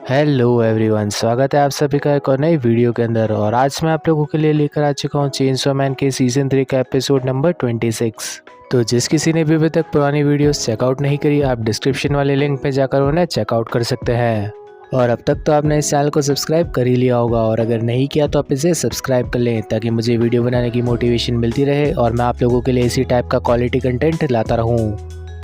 Hello everyone, स्वागत है आप सभी का एक और नई वीडियो के अंदर। और आज मैं आप लोगों के लिए लेकर आ चुका हूँ चेनसॉ मैन के सीजन 3 का एपिसोड नंबर 26। तो जिस किसी ने भी अभी तक पुरानी वीडियोस चेकआउट नहीं करी, आप डिस्क्रिप्शन वाले लिंक पे जाकर उन्हें चेकआउट कर सकते हैं। और अब तक तो आपने इस चैनल को सब्सक्राइब कर ही लिया होगा, और अगर नहीं किया तो आप इसे सब्सक्राइब कर लें ताकि मुझे वीडियो बनाने की मोटिवेशन मिलती रहे और मैं आप लोगों के लिए इसी टाइप का क्वालिटी कंटेंट लाता रहूँ।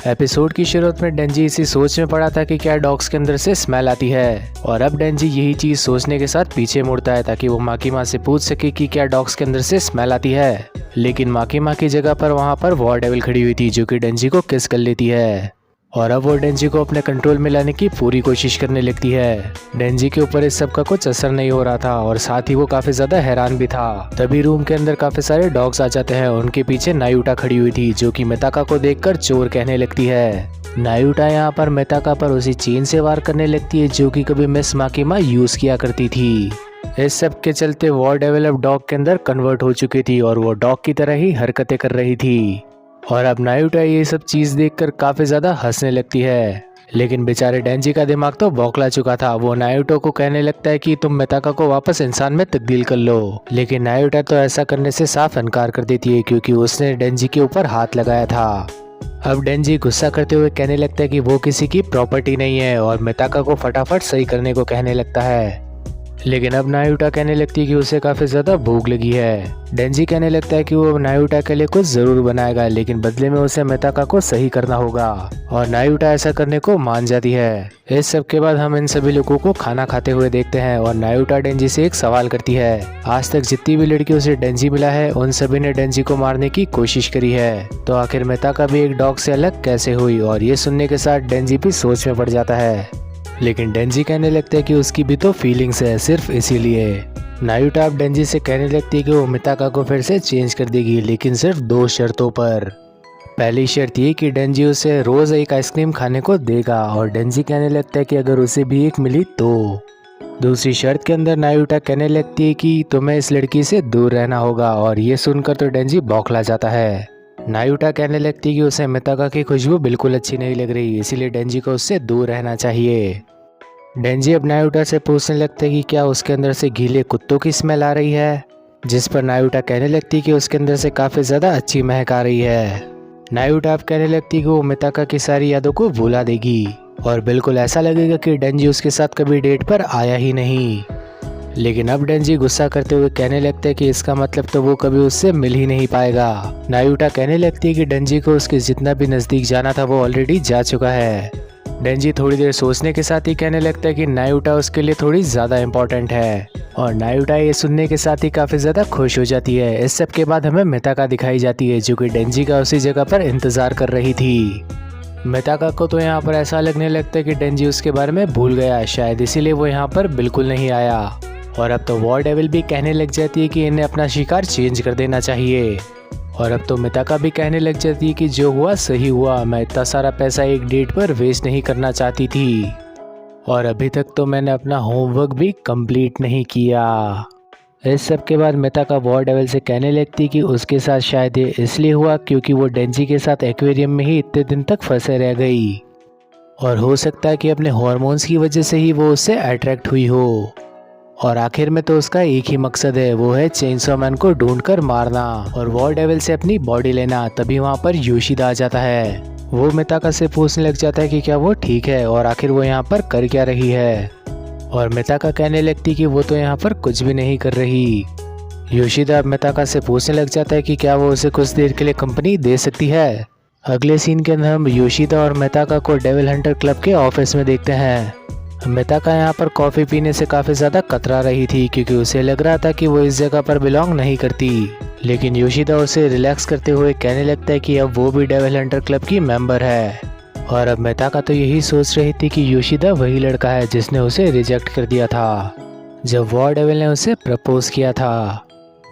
एपिसोड की शुरुआत में डेंजी इसी सोच में पड़ा था कि क्या डॉग्स के अंदर से स्मेल आती है, और अब डेंजी यही चीज सोचने के साथ पीछे मुड़ता है ताकि वो माकी माँ से पूछ सके कि क्या डॉग्स के अंदर से स्मेल आती है। लेकिन माकी माँ की जगह पर वहाँ पर वॉर डेविल खड़ी हुई थी जो कि डेंजी को किस कर लेती है, और अब वो डेंजी को अपने कंट्रोल में लाने की पूरी कोशिश करने लगती है। डेंजी के ऊपर इस सब का कुछ असर नहीं हो रहा था और साथ ही वो काफी ज्यादा हैरान भी था। तभी रूम के अंदर काफी सारे डॉग्स आ जाते हैं। उनके पीछे नायुटा खड़ी हुई थी जो कि मिताका को देखकर चोर कहने लगती है। नायुटा यहाँ पर मिताका पर उसी चेन से वार करने लगती है जो कि कभी मिस माकीमा यूज किया करती थी। इस सब के चलते वॉर डेविल अब डॉग के अंदर कन्वर्ट हो चुकी थी और वो डॉग की तरह ही हरकतें कर रही थी। और अब नायुटा ये सब चीज देखकर काफी ज्यादा हंसने लगती है। लेकिन बेचारे डेंजी का दिमाग तो बौखला चुका था। वो नायुटा को कहने लगता है कि तुम मिताका को वापस इंसान में तब्दील कर लो, लेकिन नायुटा तो ऐसा करने से साफ इनकार कर देती है क्योंकि उसने डेंजी के ऊपर हाथ लगाया था। अब डेंजी गुस्सा करते हुए कहने लगता है कि वो किसी की प्रॉपर्टी नहीं है और मिताका को फटाफट सही करने को कहने लगता है। लेकिन अब नायुटा कहने लगती है कि उसे काफी ज्यादा भूख लगी है। डेंजी कहने लगता है कि वो नायुटा के लिए कुछ जरूर बनाएगा, लेकिन बदले में उसे मिताका को सही करना होगा, और नायुटा ऐसा करने को मान जाती है। इस सब के बाद हम इन सभी लोगों को खाना खाते हुए देखते हैं और नायुटा डेंजी से एक सवाल करती है। आज तक जितनी भी लड़कियों से डेंजी मिला है उन सभी ने डेंजी को मारने की कोशिश करी है, तो आखिर मिताका भी एक डॉग से अलग कैसे हुई। और ये सुनने के साथ डेंजी भी सोच में पड़ जाता है। लेकिन डेंजी कहने लगता है कि उसकी भी तो फीलिंग्स है, सिर्फ इसीलिए। नायुटा अब डेंजी से कहने लगती है कि वो मिताका को फिर से चेंज कर देगी, लेकिन सिर्फ 2 शर्तों पर। पहली शर्त ये कि डेंजी उसे रोज एक आइसक्रीम खाने को देगा, और डेंजी कहने लगता है कि अगर उसे भी एक मिली तो। दूसरी शर्त के अंदर नायुटा कहने लगती है कि तुम्हें इस लड़की से दूर रहना होगा, और ये सुनकर तो डेंजी बौखला जाता है। नायुटा कहने लगती है कि उसे मिताका की खुशबू बिल्कुल अच्छी नहीं लग रही, इसीलिए डेंजी को उससे दूर रहना चाहिए। डेंजी अब नायुटा से पूछने लगता है कि क्या उसके अंदर से गीले कुत्तों की स्मेल आ रही है, जिस पर नायुटा कहने लगती है कि उसके अंदर से काफी ज्यादा अच्छी महक आ रही है। नायुटा अब कहने लगती है कि वो मिताका की सारी यादों को भुला देगी और बिल्कुल ऐसा लगेगा कि डेंजी उसके साथ कभी डेट पर आया ही नहीं। लेकिन अब डेंजी गुस्सा करते हुए कहने लगता है कि इसका मतलब तो वो कभी उससे मिल ही नहीं पाएगा। नायुटा कहने लगती है कि डेंजी को उसके जितना भी नजदीक जाना था वो ऑलरेडी जा चुका है। डेंजी थोड़ी देर सोचने के साथ ही कहने लगता है कि नायुटा उसके लिए थोड़ी ज्यादा इम्पोर्टेंट है, और नायुटा ये सुनने के साथ ही काफी ज्यादा खुश हो जाती है। इस सब के बाद हमें मिताका दिखाई जाती है जो कि डेंजी का उसी जगह पर इंतजार कर रही थी। मिताका को तो यहाँ पर ऐसा लगने लगता है कि डेंजी उसके बारे में भूल गया, शायद इसीलिए वो यहाँ पर बिल्कुल नहीं आया। और अब तो वॉर डेविल भी कहने लग जाती है कि इन्हें अपना शिकार चेंज कर देना चाहिए। और अब तो मिताका भी कहने लग जाती है कि जो हुआ सही हुआ, मैं इतना सारा पैसा एक डेट पर वेस्ट नहीं करना चाहती थी, और अभी तक तो मैंने अपना होमवर्क भी कंप्लीट नहीं किया। इस सब के बाद मिताका वॉर डेविल से कहने लगती कि उसके साथ शायद ये इसलिए हुआ क्योंकि वो डेंजी के साथ एक्वेरियम में ही इतने दिन तक फंसे रह गई, और हो सकता है कि अपने हार्मोन्स की वजह से ही वो उससे अट्रैक्ट हुई हो, और आखिर में तो उसका एक ही मकसद है, वो है चेनसॉ मैन को ढूंढकर मारना और वॉर डेविल से अपनी बॉडी लेना। तभी वहाँ पर योशिदा आ जाता है। वो मिताका से पूछने लग जाता है कि क्या वो ठीक है और आखिर वो यहाँ पर कर क्या रही है, और मिताका कहने लगती कि वो तो यहाँ पर कुछ भी नहीं कर रही। योशिदा अब मिताका से पूछने लग जाता है कि क्या वो उसे कुछ देर के लिए कंपनी दे सकती है। अगले सीन के अंदर हम योशिदा और मिताका को डेविल हंटर क्लब के ऑफिस में देखते हैं। मिताका यहाँ पर कॉफी पीने से काफी ज्यादा कतरा रही थी क्योंकि उसे लग रहा था कि वो इस जगह पर बिलोंग नहीं करती। लेकिन योशिदा उसे रिलैक्स करते हुए कहने लगता है कि अब वो भी डेविल हंटर क्लब की मेंबर है। और अब मिताका तो यही सोच रही थी कि योशिदा वही लड़का है जिसने उसे रिजेक्ट कर दिया था जब वॉर डेविल ने उसे प्रपोज किया था,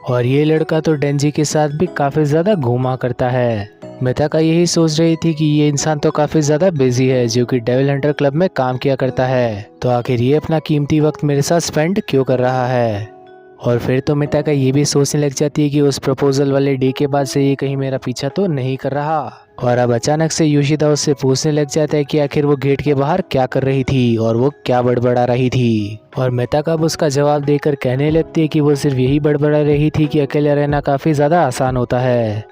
और ये लड़का तो डेंजी के साथ भी काफी ज्यादा घूमा करता है। मिताका यही सोच रही थी कि ये इंसान तो काफी ज्यादा बिजी है जो कि डेविल हंटर क्लब में काम किया करता है, तो आखिर ये अपना कीमती वक्त मेरे साथ स्पेंड क्यों कर रहा है। और फिर तो मिताका ये भी सोचने लग जाती है कि उस प्रपोजल वाले डे के बाद से ये कहीं मेरा पीछा तो नहीं कर रहा। और अब अचानक से योशिदा उससे पूछने लग जाता है कि आखिर वो गेट के बाहर क्या कर रही थी और वो क्या बड़बड़ा रही थी। और मिताका अब उसका जवाब देकर कहने लगती है कि वो सिर्फ यही बड़बड़ा रही थी कि अकेले रहना काफ़ी ज़्यादा आसान होता है।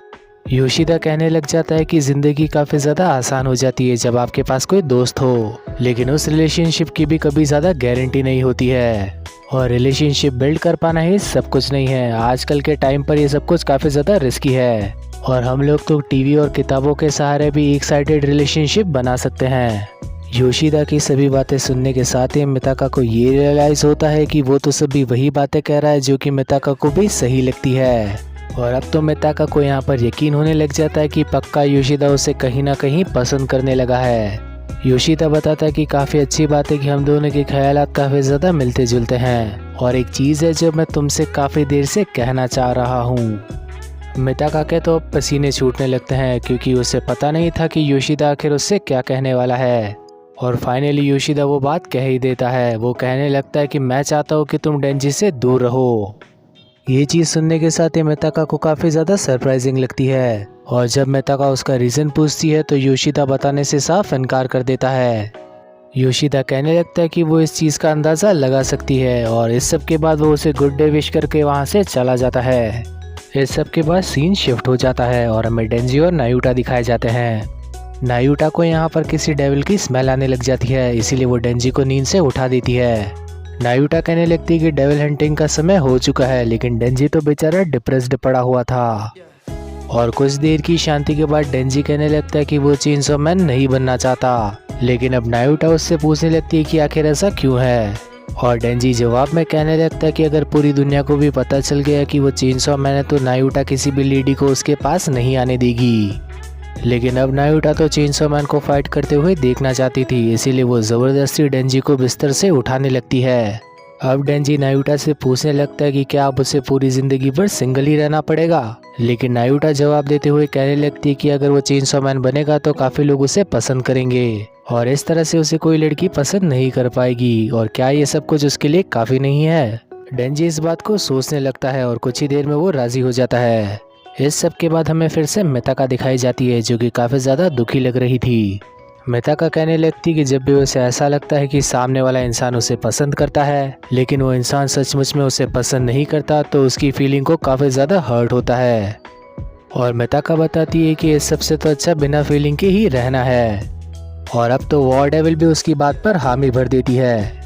योशिदा कहने लग जाता है कि ज़िंदगी काफ़ी ज़्यादा आसान हो जाती है जब आपके पास कोई दोस्त हो, लेकिन उस रिलेशनशिप की भी कभी ज़्यादा गारंटी नहीं होती है। और रिलेशनशिप बिल्ड कर पाना ही सब कुछ नहीं है। आजकल के टाइम पर ये सब कुछ काफ़ी ज़्यादा रिस्की है और हम लोग तो टीवी और किताबों के सहारे भी एक साइडेड रिलेशनशिप बना सकते हैं। योशिदा की सभी बातें सुनने के साथ ही मिताका को ये रियलाइज़ होता है कि वो तो सभी वही बातें कह रहा है जो कि मिताका को भी सही लगती है। और अब तो मिताका को यहाँ पर यकीन होने लग जाता है कि पक्का योशिदा उसे कहीं ना कहीं पसंद करने लगा है। योशिदा बताता है कि काफ़ी अच्छी बात है कि हम दोनों के ख्यालात काफ़ी ज़्यादा मिलते जुलते हैं और एक चीज़ है जो मैं तुमसे काफ़ी देर से कहना चाह रहा हूँ। मिताका के तो पसीने छूटने लगते हैं क्योंकि उसे पता नहीं था कि योशिदा आखिर उससे क्या कहने वाला है। और फाइनली योशिदा वो बात कह ही देता है। वो कहने लगता है कि मैं चाहता हूँ कि तुम डेंजी से दूर रहो। ये चीज़ सुनने के साथ ही मिताका को काफ़ी ज़्यादा सरप्राइजिंग लगती है और जब मिताका उसका रीज़न पूछती है तो योशिदा बताने से साफ इनकार कर देता है। योशिदा कहने लगता है कि वो इस चीज़ का अंदाज़ा लगा सकती है और इस सब के बाद वो उसे गुड डे विश करके वहाँ से चला जाता है। इस सब के बाद सीन शिफ्ट हो जाता है और हमें डेंजी और नायुटा दिखाए जाते हैं। नायुटा को यहाँ पर किसी डेविल की स्मेल आने लग जाती है, इसीलिए वो डेंजी को नींद से उठा देती है। नायुटा कहने लगती है कि डेविल हंटिंग का समय हो चुका है, लेकिन डेंजी तो बेचारा डिप्रेस्ड पड़ा हुआ था। और कुछ देर की शांति के बाद डेंजी कहने लगता है कि वो चेनसॉ मैन नहीं बनना चाहता, लेकिन अब नायुटा उससे पूछने लगती है कि आखिर ऐसा क्यों है। और डेंजी जवाब में कहने लगता है कि अगर पूरी दुनिया को भी पता चल गया कि वो चेनसॉ मैन है तो नायुटा किसी भी लेडी को उसके पास नहीं आने देगी। लेकिन अब नायुटा तो चेनसॉ मैन को फाइट करते हुए देखना चाहती थी, इसीलिए वो ज़बरदस्ती डेंजी को बिस्तर से उठाने लगती है। अब डेंजी नायुटा से पूछने लगता है कि क्या अब उसे पूरी ज़िंदगी भर सिंगल ही रहना पड़ेगा, लेकिन नायुटा जवाब देते हुए कहने लगती है कि अगर वो चेनसॉ मैन बनेगा तो काफ़ी लोग उसे पसंद करेंगे और इस तरह से उसे कोई लड़की पसंद नहीं कर पाएगी। और क्या ये सब कुछ उसके लिए काफ़ी नहीं है। डेंजी इस बात को सोचने लगता है और कुछ ही देर में वो राज़ी हो जाता है। इस सब के बाद हमें फिर से मिताका दिखाई जाती है जो कि काफ़ी ज़्यादा दुखी लग रही थी। मिताका कहने लगती कि जब भी उसे ऐसा लगता है कि सामने वाला इंसान उसे पसंद करता है, लेकिन वो इंसान सचमुच में उसे पसंद नहीं करता, तो उसकी फीलिंग को काफ़ी ज़्यादा हर्ट होता है। और मिताका बताती है कि इस सबसे तो अच्छा बिना फीलिंग के ही रहना है। और अब तो वॉर डेविल भी उसकी बात पर हामी भर देती है।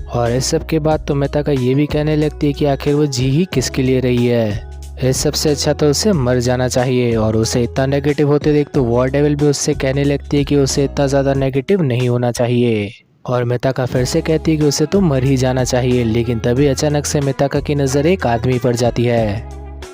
और इस सब के बाद तो मिताका ये भी कहने लगती है कि आखिर वो जी ही किसके लिए रही है। इस सबसे अच्छा तो उसे मर जाना चाहिए। और उसे इतना नेगेटिव होते देख तो वॉर डेविल भी उससे कहने लगती है कि उसे इतना ज़्यादा नेगेटिव नहीं होना चाहिए। और मिताका फिर से कहती है कि उसे तो मर ही जाना चाहिए। लेकिन तभी अचानक से मिताका की नज़र एक आदमी पर जाती है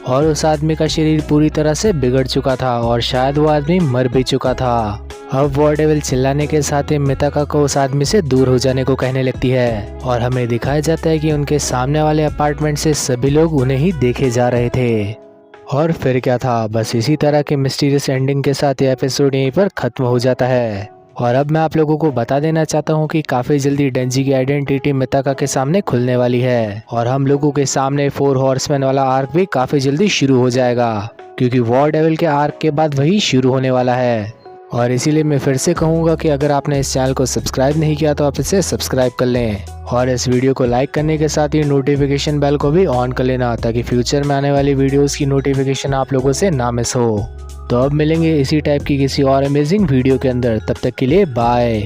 और उस आदमी का शरीर पूरी तरह से बिगड़ चुका था और शायद वो आदमी मर भी चुका था। अब वॉर डेविल चिल्लाने के साथ ही मिताका को उस आदमी से दूर हो जाने को कहने लगती है और हमें दिखाया जाता है कि उनके सामने वाले अपार्टमेंट से सभी लोग उन्हें ही देखे जा रहे थे। और फिर क्या था, बस इसी तरह के मिस्टीरियस एंडिंग के साथ ये एपिसोड यहीं पर खत्म हो जाता है। और अब मैं आप लोगों को बता देना चाहता हूँ कि काफ़ी जल्दी डेंजी की आइडेंटिटी मिताका के सामने खुलने वाली है और हम लोगों के सामने 4 हॉर्समैन वाला आर्क भी काफ़ी जल्दी शुरू हो जाएगा, क्योंकि वॉर डेविल के आर्क के बाद वही शुरू होने वाला है। और इसीलिए मैं फिर से कहूँगा कि अगर आपने इस चैनल को सब्सक्राइब नहीं किया तो आप इसे सब्सक्राइब कर लें और इस वीडियो को लाइक करने के साथ ही नोटिफिकेशन बेल को भी ऑन कर लेना, ताकि फ्यूचर में आने वाली वीडियोस की नोटिफिकेशन आप लोगों से ना मिस हो। तो अब मिलेंगे इसी टाइप की किसी और अमेजिंग वीडियो के अंदर, तब तक के लिए बाय।